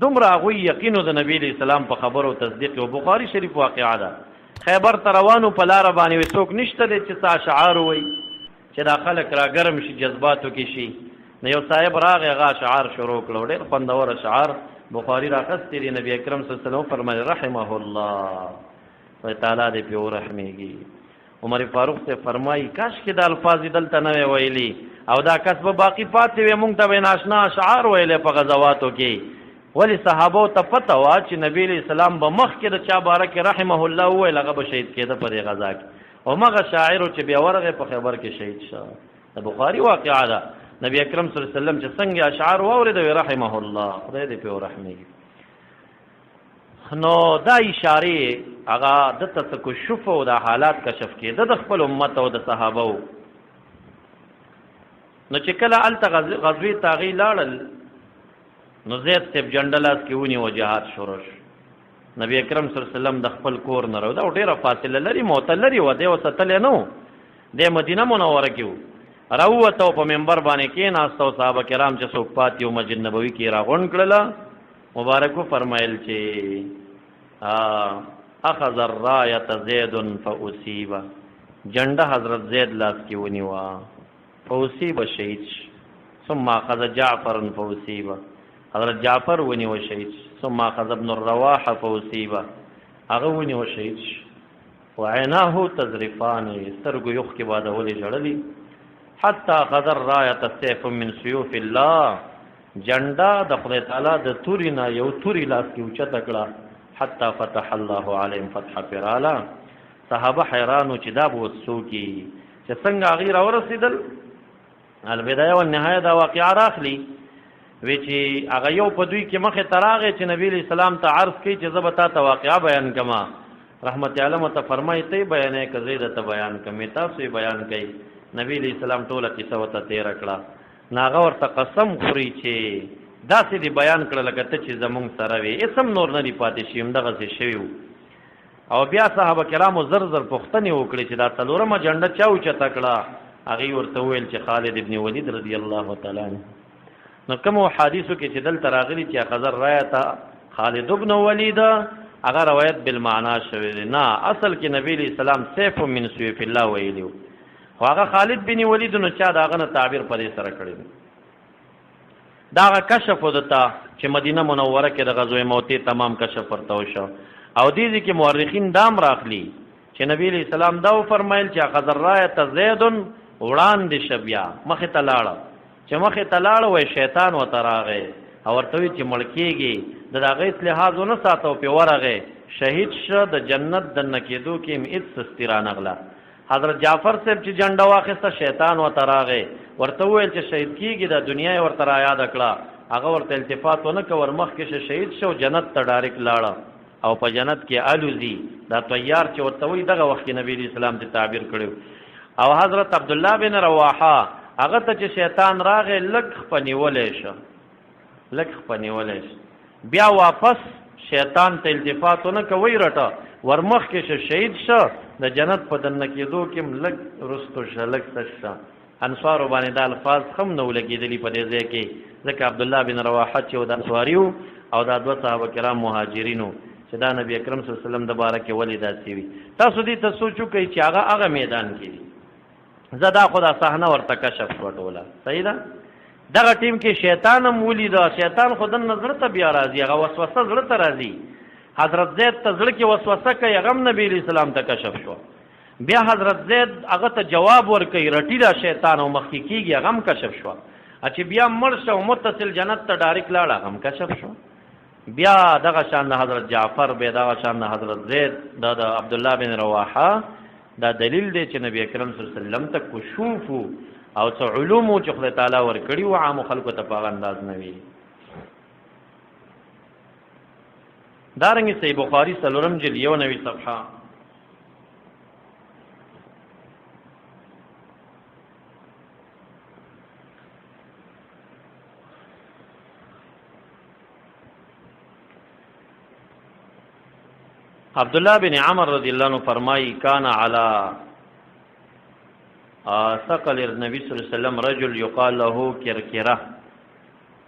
دومره هغوی یقینو د نبی علیہ السلام په خبرو تصدیق او بخاری شریف واقعه ده. خیبر ته روانو په لاره باندې څوک نشته دی چې څه اشعار وایي چې دا خلک را ګرم شي جذباتو کې شي. نو یو صاحب راغی هغه اشعار شروع کړل، ډېر خوندور اشعار بخاری راخستې دي. نبی اکرم صلی الله علیه وسلم فرمایي رحمه الله، خدای تعالی دې پې ورحمېږي. عمر فاروق سے فرمایي کاش کې دا الفاظ دلته نه ویلي او دا کس به باقي پاتې وي، موږ ته به ناشنا اشعار ویلې په غزواتو کې. ولی صحابو ته پته وه چې نبی علیہ السلام به مخکې د چا باره کې رحمه الله وویل هغه به شهید کېده په دې غزا کې، او مغه شاعرو چې بیا ورغی په خیبر کې شهید شو. د بخاري واقعه ده. نبی اکرم صلی الله علیه وسلم چې څنګه اشعار واورېد رحمه الله، خدای دې پې ورحمېږي. نو دا اشارې هغه دته تکشف او د حالات کشف کېده د خپل امت او د صحابو. نو چې کله هلته غزوې ته هغوی لاړل نو زید صاحب جنډه لاس کې ونیو جهاد شروع شو. نبی اکرم صلی الله علیه وسلم د خپل کور نه راو دا ډېره فاصله لري، موته لري و، دی وساتلی نه و، دی مدینه منوره کې و. راووته په منبر باندې کېناست او صحابه کرام چې څوک پاتې و مسجد نبوي کې راغونډ کړله. مبارک وفرمایل چې اخذ الرایة زید فاصیب، جنډه حضرت زید لاس کې ونیوه فاصیب شهید. ثم اخذ جعفر فاصیب، حضرت جعفر ونیوه شهید. ثم اخذ ابن الرواح فاصیب، هغه ونیوه شهید. وعیناه تذرفان، سترګو یخ کې بادولې ژړلې. حتی اخذ الرایة سیف من سیوف الله، جنډه د خدای تعالی د تورې نه یو تورې لاس کې اوچته کړه. حتی فتح الله علیهم فتح فرالا، صحابه حیرانو چې دا به اوس څوکي چې څنګه هغوی راورسېدل. البدایه والنهایه دا واقعه راخلي وی چې هغه یو په دوی کې مخې ته راغی چې نبی علیہ السلام ته عرض کوي چې زه به تا ته واقعه بیان کما. رحمت عالم ته فرمایي ته یې بیانوې که زه درته بیان کړم، تاسو یې بیان کوئ. نبی علیہ السلام ټوله کیسه ورته تېره کړه. نو هغه ورته قسم خوري چې داسې دې بیان کړه لکه ته چې زمونږ سره وې، هېڅ هم نور نه دي پاتې شوي، همدغسې شوي وو. او بیا صحابه کرامو زر زر پوښتنې وکړې چې دا څلورمه جنډه چا اوچته کړه. هغوی ورته وویل چې خالد ابن ولید رضی الله تعالی عنه. نو کومو حدیثو کې چې دلته راغلي چې اخذ الرایة خالد ابن ولید، هغه روایت بالمعنا شوی دی. نه، اصل کې نبی علیہ السلام سیف من سیوف الله ویلی و، خو هغه خالد بن ولید نو چا د هغه نه تعبیر په دې سره کړی دی. دا هغه کشف ودته چې مدینه منوره کې د غزوې موتې تمام کشف ورته وشو. او دې کې مورخین دام راخلي چې نبی علیہ السلام دا وفرمایل چې اخذ الرایة زید وړاندې شه، بیا مخې ته لاړه. چې مخې ته لاړه وای شیطان ورته راغی او ورته وایي چې مړ کېږي، د هغه هېڅ لحاظ ونه ساته او پرې ورغی شهید شه. د جنت دننه کېدو کې هم هېڅ سستي رانغله. حضرت جعفر صاحب چې جنډه واخیسته شیطان ورته راغی، ورته وویل چې شهید کېږي، د دنیا یې ورته را یاده کړه. هغه ورته التفات ونه کړ، ورمخکې شه شهید شه او جنت ته ډایرکټ لاړه او په جنت کې الوزي. دا طیار چې ورته وایي دغه وخت کې نبي علیہ السلام ته تعبیر کړی. او حضرت عبدالله بن رواحه هغه ته چې شیطان راغی لږ خپنیولی شه، لږ خپنیولی شه، بیا واپس شیطان ته التفات ونه که وی رټه ورمخکې شه شهید شه، د جنت په دننه کېدو کې هم لږ رستو شه، لږ څه شه. انصارو باندې دا الفاظ هم نه ولګېدلي په دې ځای کې، ځکه عبدالله بن رواحه چې و د انصاري و او دا دوه صحابه کرام مهاجرینو چې دا نبی اکرم صلی الله علیه وسلم د باره کې ولې داسې وي. تاسو دې ته سوچ وکړئ چې هغه میدان کې دي. زه دا خو دا صحنه ورته کشف شوه ټوله، صحیح ده. دغه ټیم کې شیطان هم ولیده، شیطان خو دننه زړه ته بیا راځي، هغه وسوسه زړه ته راځي. حضرت زید ته زړه کې وسوسه کوي، هغه هم نبي علیہ السلام ته کشف شو. بیا حضرت زید هغه ته جواب ورکوي، رټي دا شیطان او مخکې کېږي، هغه هم کشف شو. چې بیا مړ شه او متصل جنت ته ډایرکټ لاړه، هغه هم کشف شو. بیا دغه شان د حضرت جعفر، بیا دغه شان د حضرت زید، دا د عبدالله بن رواحه، دا دلیل دی چې نبی اکرم صلی الله علیه وسلم ته کشوف او څه علومو چې خدای تعالی ورکړي وو عامو خلکو ته په هغه انداز نه وي. دارنګې صحیح بخاري 4 جلد 91 صفحه عبداللہ بن عمر رضی اللہ عنہ فرمائی کان علی ثقل النبی صلی اللہ علیہ وسلم رجل یقال له کرکرہ،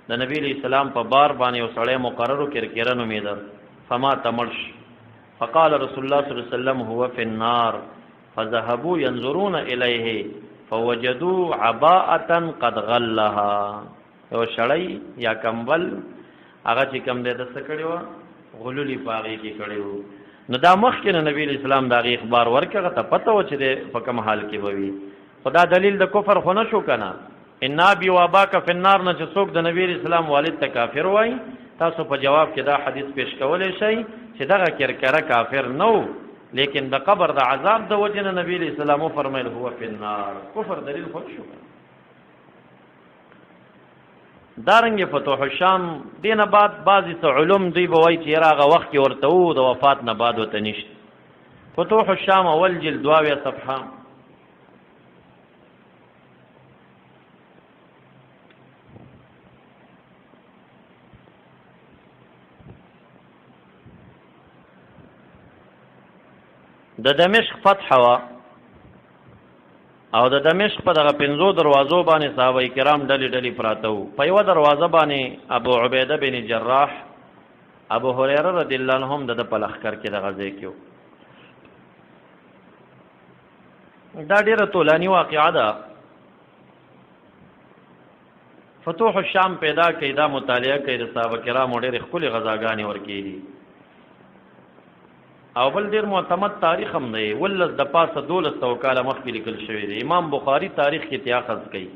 د نبی علیہ السلام په بار باندې یو سړی مقررو کرکیره نومیده فما تمرش فقال رسول الله صلی الله علیه وسلم هو فی النار فذهبوا ينظرون الیه فوجدوا عباءة قد غلها یو شړی یا کمبل هغه چې کم دې د سکړیو غلولی پاغي کې کړیو نو دا مخکې نبی اسلام دا غي اخبار ورکړه ته پته و چې په کوم حال کې ووي خدا دلیل د کفر خو نه شو کنه ان ابي واباك في النار نه چې څوک د نبی اسلام والد ته کافر وای تاسو په جواب کې دا حدیث پیش کولای شئ چې دغه کرکره کافر نو لیکن د قبر د عذاب د وجنه نبی اسلام فرمایل هو فی النار کفر دلیل خو شو دارنګ فتوح الشام دینه بعد بعضی علوم دی بوای چې راغه وخت کې ورته وو د وفات نه بعد وته نشته فتوح الشام اول جلد 22 صفحه د دمشق فتح وا او د دمشق په دغه 5 دروازو باندې صحابه کرام ډلې ډلې پراته وو په یو دروازه باندې ابو عبیده بن جراح ابو هريره رضی الله عنهم د په لخر کې دغه ځای کې دا ډیره طولانی واقعه ده فتوح الشام پیدا کیدا مطالعه کوي د صحابه کرام ډېر خپل غزاګانی ورکېدي او بل ډیر معتمد تاریخ هم دی ولز د پاسه 1200 کاله مخکې لیکل شوی دی امام بخاری تاریخ کې تیاخذ کوي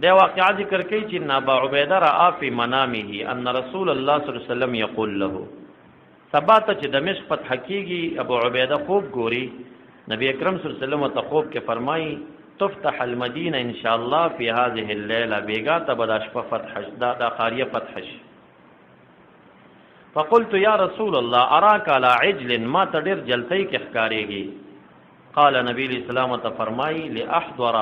دا واقعا ذکر کوي چې ابو عبیده را فی منامه ان رسول الله صلی الله علیه وسلم یقول له ثبات چې دمشق فتح کیږي ابو عبیده خوب ګوري نبی اکرم صلی الله علیه وسلم ته خوب کې فرمایي تفتح المدینه ان شاء الله فی هذه الليله بیگا تبداش فتح دا قاریه فتح شي فقلت یا رسول الله اراك على عجل ما تدر جلتی کې ښکارېږي قال نبی اسلام ته فرمایي لاحضر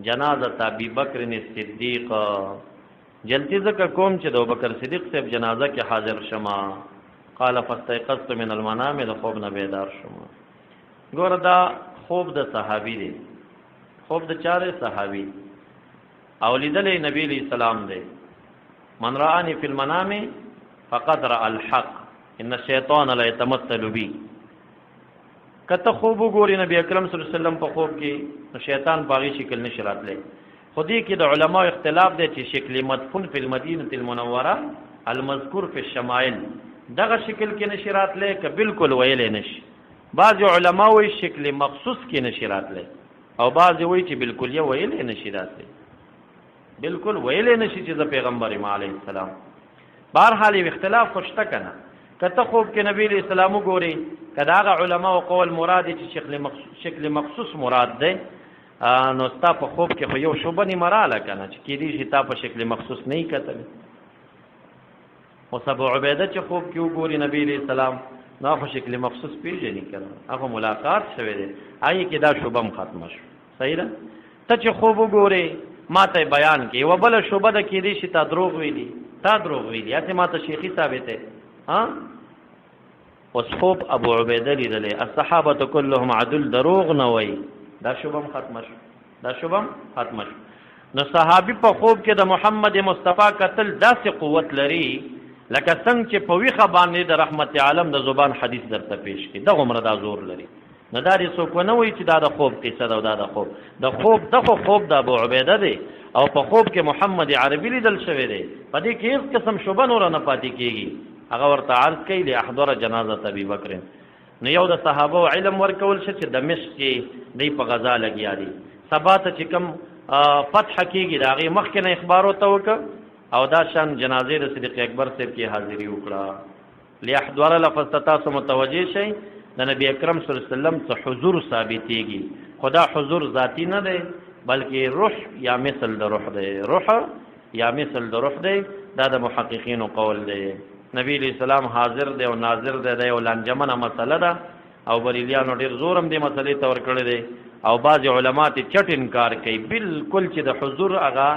جنازه ابي بکر الصدیق جلتی زکه کوم چې د ابوبکر صدیق صاحب جنازه کې حاضر شمه قال فاستيقظت من المنام د خوب نه بیدار شوم ګور دا خوب د صحابي دی خوب د چاره صحابي او لیدلې نبی اسلام دی من رآني في المنام فقد رأى الحق ان الشیطان لا يتمثل بي کته خوب ګوري نبی اکرم صلی الله علیه وسلم په خوب کې شیطان باغی شکل نشي راتلی خودی کې د علماء اختلاف دی چې شکل مدفون فی المدینه المنوره المذکور فی الشمائل دغه شکل کې نشي راتلی ک بالکل ویلې نشي بعض علماء وی شکل مخصوص کې نشي راتلی او بعض وی چې بالکل یې ویلې نشي راتلی بالکل ویلې نشي چې د پیغمبر علیه السلام بهرحال اختلاف خوشته کنه کته خوب کې نبی اسلام ګوري کداغه علما او قول مراد چې شکل مخصوص مراد ده نو ستا په خوب کې خو یو شوبه نه مراله کنه چې کې دي چې تا په شکل مخصوص نه کتل او ابو عبیده چې خوب کې وګوري نبی اسلام نو په شکل مخصوص پیژني کنه هغه ملاقات شوه دي آی کې دا شوبم ختم شو صحیح ده ته چې خوب وګوري ماته بیان کې و بل شوبه د کې دي چې تا دروغ ویلي تا دروغ ویلی اته ما ته شیخی ثابت ہے ها اوس خوب ابو عبیده لیدلې الصحابه كلهم عدل دروغ نه وای دا شوبم ختم شو دا شوبم ختم شو نو صحابي په خوب کې د محمد مصطفی قتل داسې قوت لري لکه څنګه چې په ویخه باندې د رحمت عالم د زبان حدیث درته پیش کی دغه عمر دا زور لري نه دا دې څوک نه وای چې دا د خوب قصه دا د خوب دغه خوب د ابو عبیده دی او په خوب کې محمد عربي لیدل شوی دی په دې کې هیڅ قسم شوبه نور نه پاتې کیږي هغه ورته عرض کوي له احضر جنازه ابي بکر نو یو د صحابه علم ورکول شي چې دمشق کې دی په غزا لګیا دي سبات چې کوم فتح کیږي دا غي مخکې نه اخبار وته وک او دا شان جنازې د صدیق اکبر صاحب کې حاضری وکړه لاحضر لفظ تاسو متوجي شئ د نبی اکرم صلی الله علیه وسلم څخه حضور ثابتېږي خدا حضور ذاتی نه دی بلکې روح یا مثل د روح دی روح یا مثل د روح دی دا د محققینو قول دی نبی علیہ السلام حاضر دی او ناظر دی دا یو لنجمنه مسله ده او بریلیانو ډیر زورم دی مسلې ته ورکړی دی او بعض علما ته چټ انکار کوي بالکل چې د حضور هغه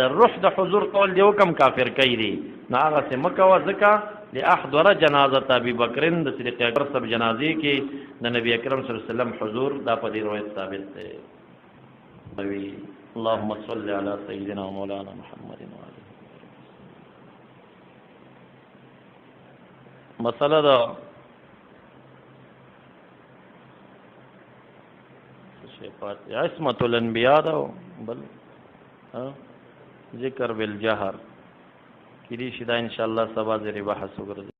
د روح د حضور قول دی کم کافر کوي دی نه هغه څه مکوه ځکه لاحضر جنازه ابي بکر د صدیق اکبر صاحب جنازې کې د نبی اکرم صلی الله علیه وسلم حضور دا په دې روایت ثابت دی اللهم صل على سيدنا مولانا محمد وعلى مسألہ دا عصمت الانبیاء دا بل ذکر بالجهر کلی شدا انشاءاللہ سبا زیر بحث وګرځي